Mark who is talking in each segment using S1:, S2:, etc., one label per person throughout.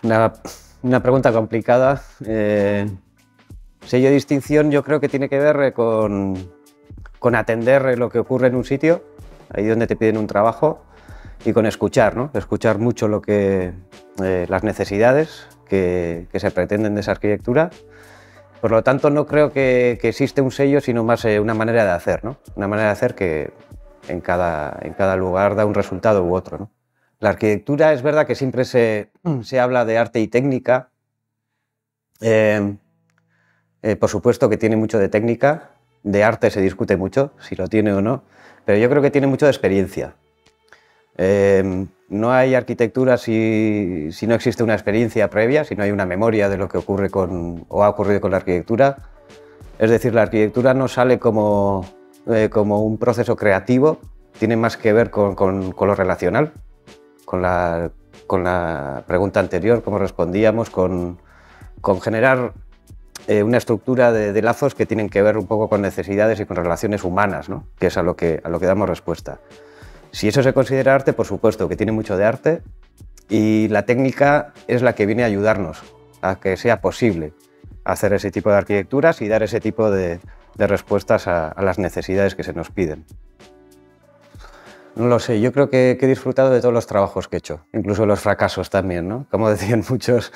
S1: Una, una pregunta complicada. Sello de distinción yo creo que tiene que ver con atender lo que ocurre en un sitio, ahí donde te piden un trabajo, y con escuchar, ¿no? Escuchar mucho las necesidades que se pretenden de esa arquitectura. Por lo tanto, no creo que existe un sello, sino más una manera de hacer, ¿no? Una manera de hacer que en cada lugar da un resultado u otro, ¿no? La arquitectura es verdad que siempre se habla de arte y técnica. Por supuesto que tiene mucho de técnica, de arte se discute mucho, si lo tiene o no, pero yo creo que tiene mucho de experiencia. No hay arquitectura si no existe una experiencia previa, si no hay una memoria de lo que ocurre o ha ocurrido con la arquitectura. Es decir, la arquitectura no sale como un proceso creativo, tiene más que ver con lo relacional, con la pregunta anterior, cómo respondíamos, con generar una estructura de lazos que tienen que ver un poco con necesidades y con relaciones humanas, ¿no? Que es a lo que damos respuesta. Si eso se considera arte, por supuesto que tiene mucho de arte, y la técnica es la que viene a ayudarnos a que sea posible hacer ese tipo de arquitecturas y dar ese tipo de respuestas a las necesidades que se nos piden. No lo sé, yo creo que he disfrutado de todos los trabajos que he hecho, incluso los fracasos también, ¿no? Como decían muchos,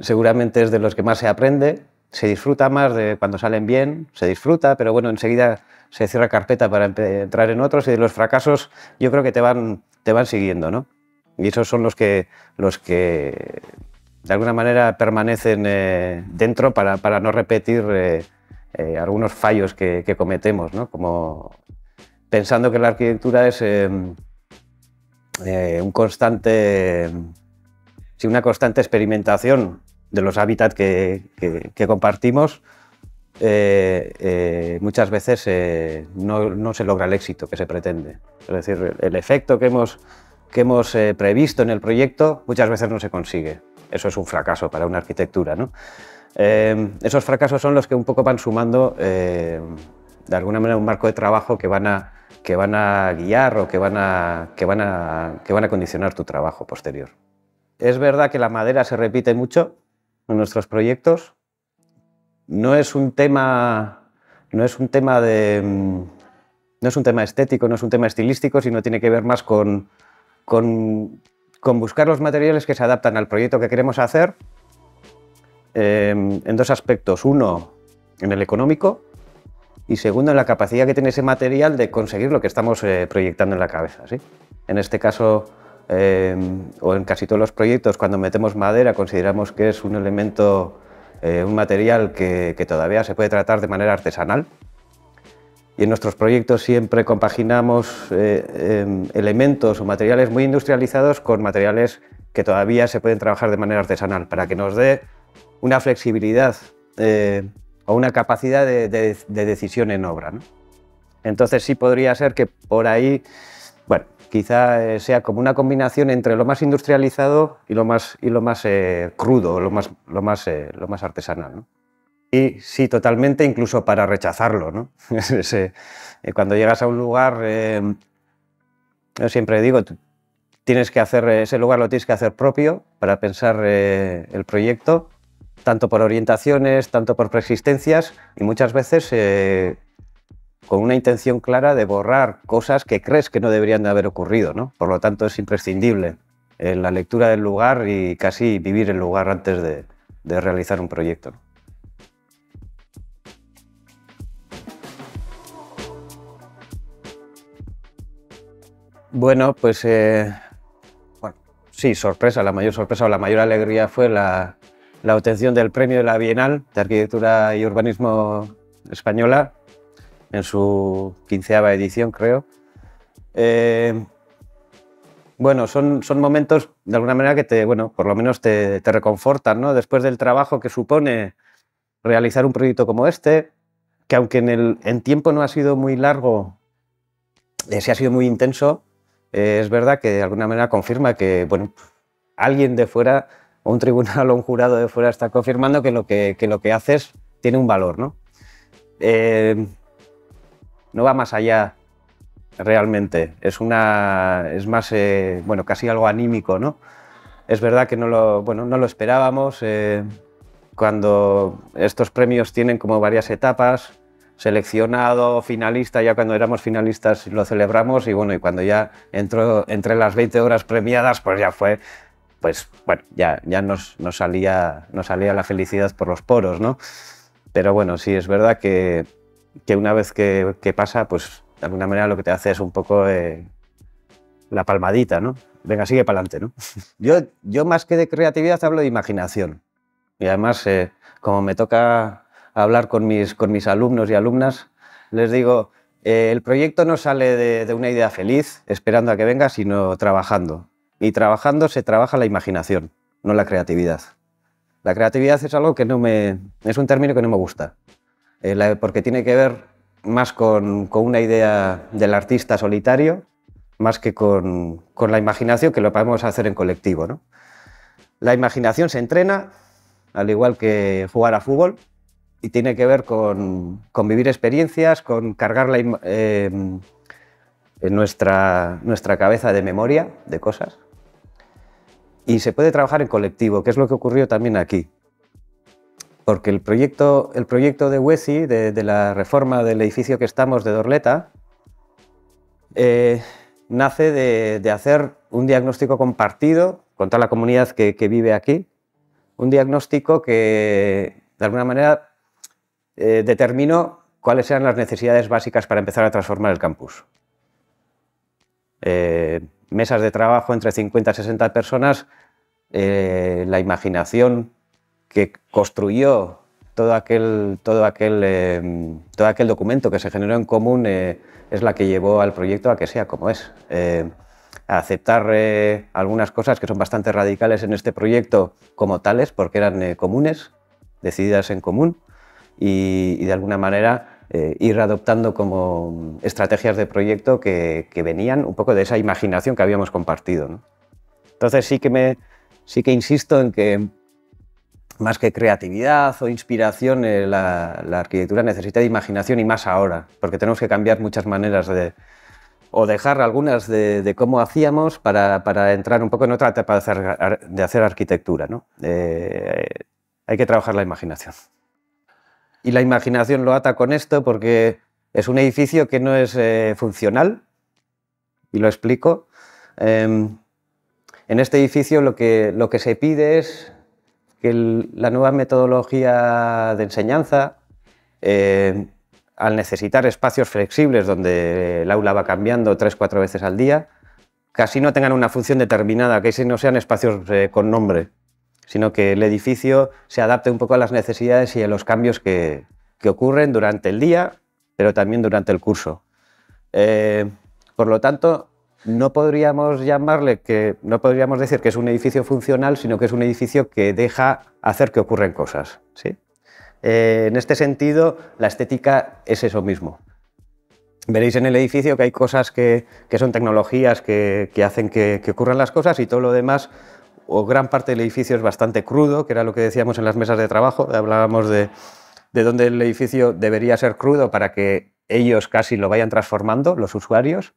S1: seguramente es de los que más se aprende, se disfruta más de cuando salen bien, se disfruta, pero bueno, enseguida se cierra carpeta para entrar en otros, y de los fracasos yo creo que te van siguiendo, ¿no? Y esos son los que de alguna manera permanecen dentro para no repetir algunos fallos que cometemos, ¿no? Como pensando que la arquitectura es una constante experimentación de los hábitats que compartimos. Muchas veces no se logra el éxito que se pretende. Es decir, el efecto que hemos previsto en el proyecto muchas veces no se consigue. Eso es un fracaso para una arquitectura, ¿no? Esos fracasos son los que un poco van sumando de alguna manera un marco de trabajo que van a guiar o que van a condicionar tu trabajo posterior. Es verdad que la madera se repite mucho en nuestros proyectos. No es un tema estético, no es un tema estilístico, sino tiene que ver más con buscar los materiales que se adaptan al proyecto que queremos hacer, en dos aspectos. Uno, en el económico, y segundo, en la capacidad que tiene ese material de conseguir lo que estamos proyectando en la cabeza, ¿sí? En este caso, o en casi todos los proyectos, cuando metemos madera consideramos que es un elemento, un material que todavía se puede tratar de manera artesanal, y en nuestros proyectos siempre compaginamos elementos o materiales muy industrializados con materiales que todavía se pueden trabajar de manera artesanal, para que nos dé una flexibilidad o una capacidad de decisión en obra, ¿no? Entonces sí podría ser que por ahí, bueno, quizá sea como una combinación entre lo más industrializado y lo más crudo, lo más artesanal, ¿no? Y sí, totalmente, incluso para rechazarlo, ¿no? Cuando llegas a un lugar, yo siempre digo, tienes que hacer ese lugar, lo tienes que hacer propio para pensar el proyecto, tanto por orientaciones, tanto por preexistencias, y muchas veces con una intención clara de borrar cosas que crees que no deberían de haber ocurrido, ¿no? Por lo tanto, es imprescindible la lectura del lugar y casi vivir el lugar antes de realizar un proyecto, ¿no? Bueno, pues sí, sorpresa, la mayor sorpresa o la mayor alegría fue la obtención del premio de la Bienal de Arquitectura y Urbanismo Española en su 15ª edición, creo. Bueno, son momentos de alguna manera que por lo menos te reconfortan, ¿no? Después del trabajo que supone realizar un proyecto como este, que aunque en tiempo no ha sido muy largo, sí ha sido muy intenso. Es verdad que de alguna manera confirma que, bueno, alguien de fuera, o un tribunal o un jurado de fuera, está confirmando que lo que haces tiene un valor, ¿no? No va más allá realmente, es más, bueno, casi algo anímico, ¿no? Es verdad que bueno, no lo esperábamos. Cuando estos premios tienen como varias etapas, seleccionado, finalista, ya cuando éramos finalistas lo celebramos y bueno, y cuando ya entró entre las 20 obras premiadas, pues ya fue, pues bueno, ya nos salía la felicidad por los poros, ¿no? Pero bueno, sí, es verdad que una vez que pasa, pues de alguna manera lo que te hace es un poco la palmadita, ¿no? Venga, sigue para adelante, ¿no? Yo más que de creatividad hablo de imaginación. Y además, como me toca hablar con mis alumnos y alumnas, les digo, el proyecto no sale de una idea feliz, esperando a que venga, sino trabajando. Y trabajando se trabaja la imaginación, no la creatividad. La creatividad es algo que es un término que no me gusta, porque tiene que ver más con una idea del artista solitario, más que con la imaginación, que lo podemos hacer en colectivo, ¿no? La imaginación se entrena, al igual que jugar a fútbol, y tiene que ver con vivir experiencias, con cargar en nuestra cabeza de memoria, de cosas. Y se puede trabajar en colectivo, que es lo que ocurrió también aquí. Porque el proyecto de WECI, de la reforma del edificio que estamos de Dorleta, nace de hacer un diagnóstico compartido con toda la comunidad que vive aquí, un diagnóstico que de alguna manera determinó cuáles eran las necesidades básicas para empezar a transformar el campus. Mesas de trabajo entre 50 y 60 personas, la imaginación que construyó todo aquel documento que se generó en común es la que llevó al proyecto a que sea como es. A aceptar algunas cosas que son bastante radicales en este proyecto como tales, porque eran comunes, decididas en común, y de alguna manera ir adoptando como estrategias de proyecto que venían un poco de esa imaginación que habíamos compartido, ¿no? Entonces sí que insisto en que más que creatividad o inspiración, la arquitectura necesita de imaginación, y más ahora, porque tenemos que cambiar muchas maneras o dejar algunas de cómo hacíamos para entrar un poco en otra etapa de hacer arquitectura, ¿no? Hay que trabajar la imaginación. Y la imaginación lo ata con esto porque es un edificio que no es funcional, y lo explico. En este edificio lo que se pide es que la nueva metodología de enseñanza, al necesitar espacios flexibles donde el aula va cambiando 3 o 4 veces al día, casi no tengan una función determinada, que no sean espacios con nombre, sino que el edificio se adapte un poco a las necesidades y a los cambios que ocurren durante el día, pero también durante el curso. Por lo tanto, no podríamos decir que es un edificio funcional, sino que es un edificio que deja hacer que ocurren cosas, ¿sí? En este sentido, la estética es eso mismo. Veréis en el edificio que hay cosas que son tecnologías que hacen que ocurran las cosas, y todo lo demás, o gran parte del edificio, es bastante crudo, que era lo que decíamos en las mesas de trabajo. Hablábamos de dónde el edificio debería ser crudo para que ellos casi lo vayan transformando, los usuarios.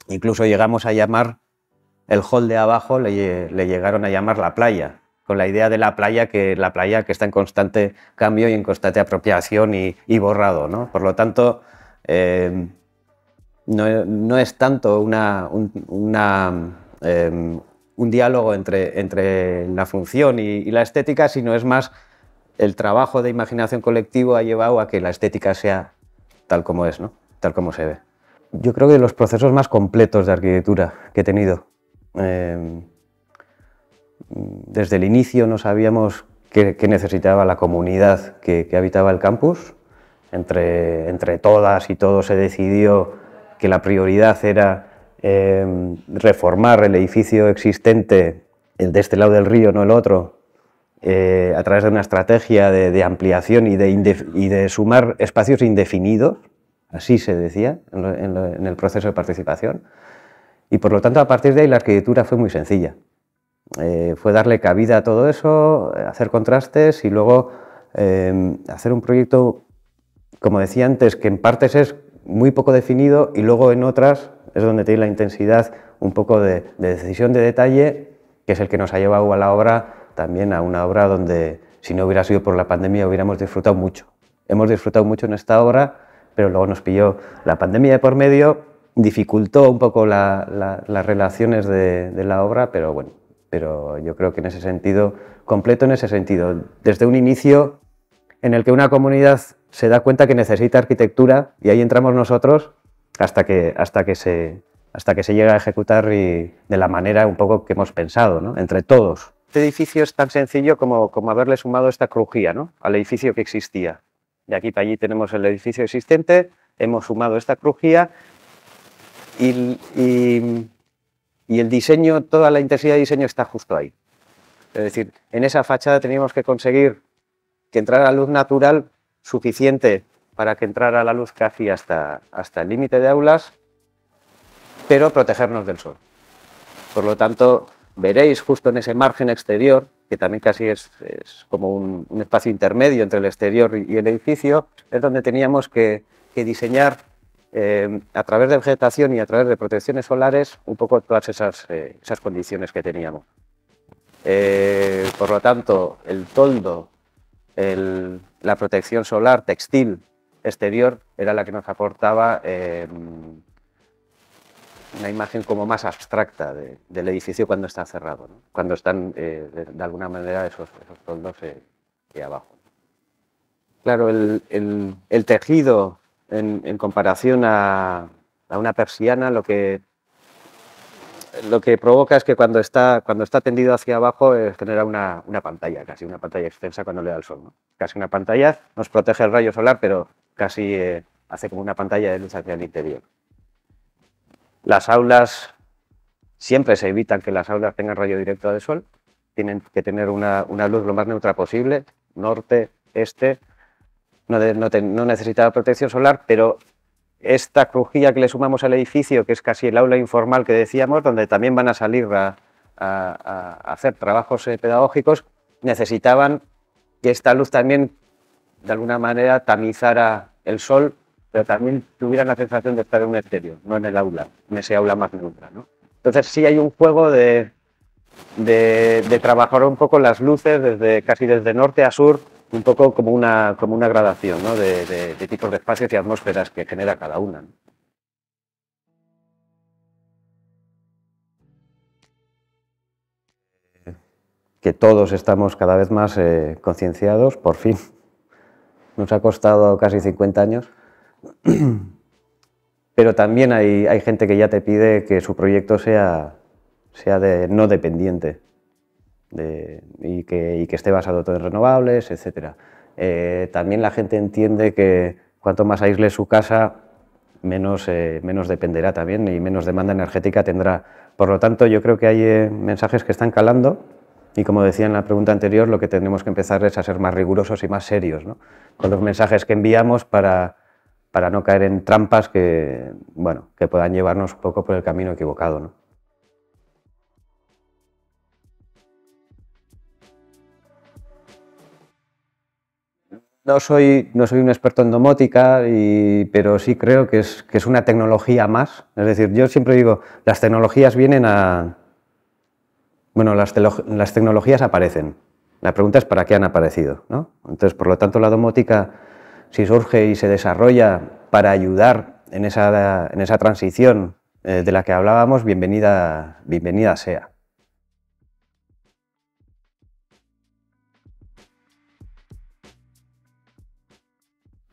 S1: Incluso llegamos a llamar el hall de abajo, le llegaron a llamar la playa, con la idea de la playa que está en constante cambio y en constante apropiación y borrado, ¿no? Por lo tanto, no es tanto un diálogo entre la función y la estética, sino es más el trabajo de imaginación colectivo ha llevado a que la estética sea tal como es, ¿no? Tal como se ve. Yo creo que de los procesos más completos de arquitectura que he tenido. Desde el inicio no sabíamos qué necesitaba la comunidad que habitaba el campus. Entre todas y todos se decidió que la prioridad era reformar el edificio existente, el de este lado del río, no el otro, a través de una estrategia de ampliación y de sumar espacios indefinidos. Así se decía en el proceso de participación. Y por lo tanto, a partir de ahí, la arquitectura fue muy sencilla. Fue darle cabida a todo eso, hacer contrastes y luego hacer un proyecto, como decía antes, que en partes es muy poco definido y luego en otras es donde tiene la intensidad un poco de decisión de detalle que es el que nos ha llevado a la obra, también a una obra donde, si no hubiera sido por la pandemia, hubiéramos disfrutado mucho. Hemos disfrutado mucho en esta obra, pero luego nos pilló la pandemia de por medio, dificultó un poco las relaciones de la obra, pero bueno, pero yo creo que en ese sentido, completo en ese sentido, desde un inicio en el que una comunidad se da cuenta que necesita arquitectura y ahí entramos nosotros hasta que se llega a ejecutar y de la manera un poco que hemos pensado, ¿no? Entre todos. Este edificio es tan sencillo como haberle sumado esta crujía, ¿no? Al edificio que existía. De aquí para allí tenemos el edificio existente, hemos sumado esta crujía y el diseño, toda la intensidad de diseño está justo ahí. Es decir, en esa fachada teníamos que conseguir que entrara luz natural suficiente para que entrara la luz casi hasta el límite de aulas, pero protegernos del sol. Por lo tanto, veréis justo en ese margen exterior, que también casi es como un espacio intermedio entre el exterior y el edificio, es donde teníamos que diseñar a través de vegetación y a través de protecciones solares un poco todas esas condiciones que teníamos. Por lo tanto, el toldo, la protección solar textil exterior era la que nos aportaba una imagen como más abstracta del edificio cuando está cerrado, ¿no? Cuando están de alguna manera esos toldos abajo. Claro, el tejido en comparación a una persiana lo que provoca es que cuando está tendido hacia abajo genera una pantalla, casi una pantalla extensa cuando le da el sol, ¿no? Casi una pantalla, nos protege el rayo solar, pero casi hace como una pantalla de luz hacia el interior. Las aulas, siempre se evitan que las aulas tengan rayo directo de sol, tienen que tener una luz lo más neutra posible, norte, este, no necesita protección solar, pero esta crujía que le sumamos al edificio, que es casi el aula informal que decíamos, donde también van a salir a hacer trabajos pedagógicos, necesitaban que esta luz también, de alguna manera, tamizara el sol, pero también tuvieran la sensación de estar en un exterior, no en el aula, en ese aula más neutra, ¿no? Entonces sí hay un juego de trabajar un poco las luces casi desde norte a sur, un poco como una gradación, ¿no? de tipos de espacios y atmósferas que genera cada una, ¿no? Que todos estamos cada vez más concienciados, por fin. Nos ha costado casi 50 años, pero también hay gente que ya te pide que su proyecto sea no dependiente y que esté basado todo en renovables, etc. También la gente entiende que cuanto más aísle su casa, menos dependerá también y menos demanda energética tendrá. Por lo tanto, yo creo que hay mensajes que están calando y, como decía en la pregunta anterior, lo que tenemos que empezar es a ser más rigurosos y más serios, ¿no? Con los mensajes que enviamos para no caer en trampas que puedan llevarnos un poco por el camino equivocado, ¿no? No soy un experto en domótica, pero sí creo que es una tecnología más. Es decir, yo siempre digo, las tecnologías vienen a... Bueno, las tecnologías aparecen. La pregunta es para qué han aparecido, ¿no? Entonces, por lo tanto, la domótica, si surge y se desarrolla para ayudar en esa transición de la que hablábamos, bienvenida sea.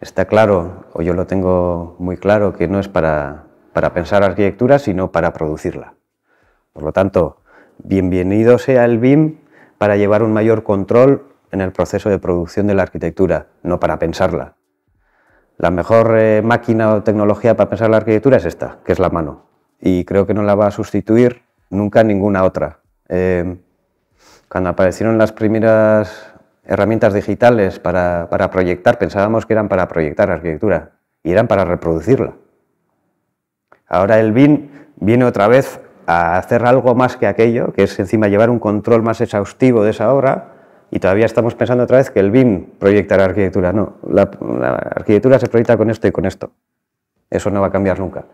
S1: Está claro, o yo lo tengo muy claro, que no es para pensar arquitectura, sino para producirla. Por lo tanto, bienvenido sea el BIM para llevar un mayor control en el proceso de producción de la arquitectura, no para pensarla. La mejor máquina o tecnología para pensar la arquitectura es esta, que es la mano, y creo que no la va a sustituir nunca ninguna otra. Cuando aparecieron las primeras herramientas digitales para proyectar, pensábamos que eran para proyectar arquitectura y eran para reproducirla. Ahora el BIM viene otra vez a hacer algo más que aquello, que es encima llevar un control más exhaustivo de esa obra, y todavía estamos pensando otra vez que el BIM proyectará arquitectura. No, la arquitectura se proyecta con esto y con esto. Eso no va a cambiar nunca.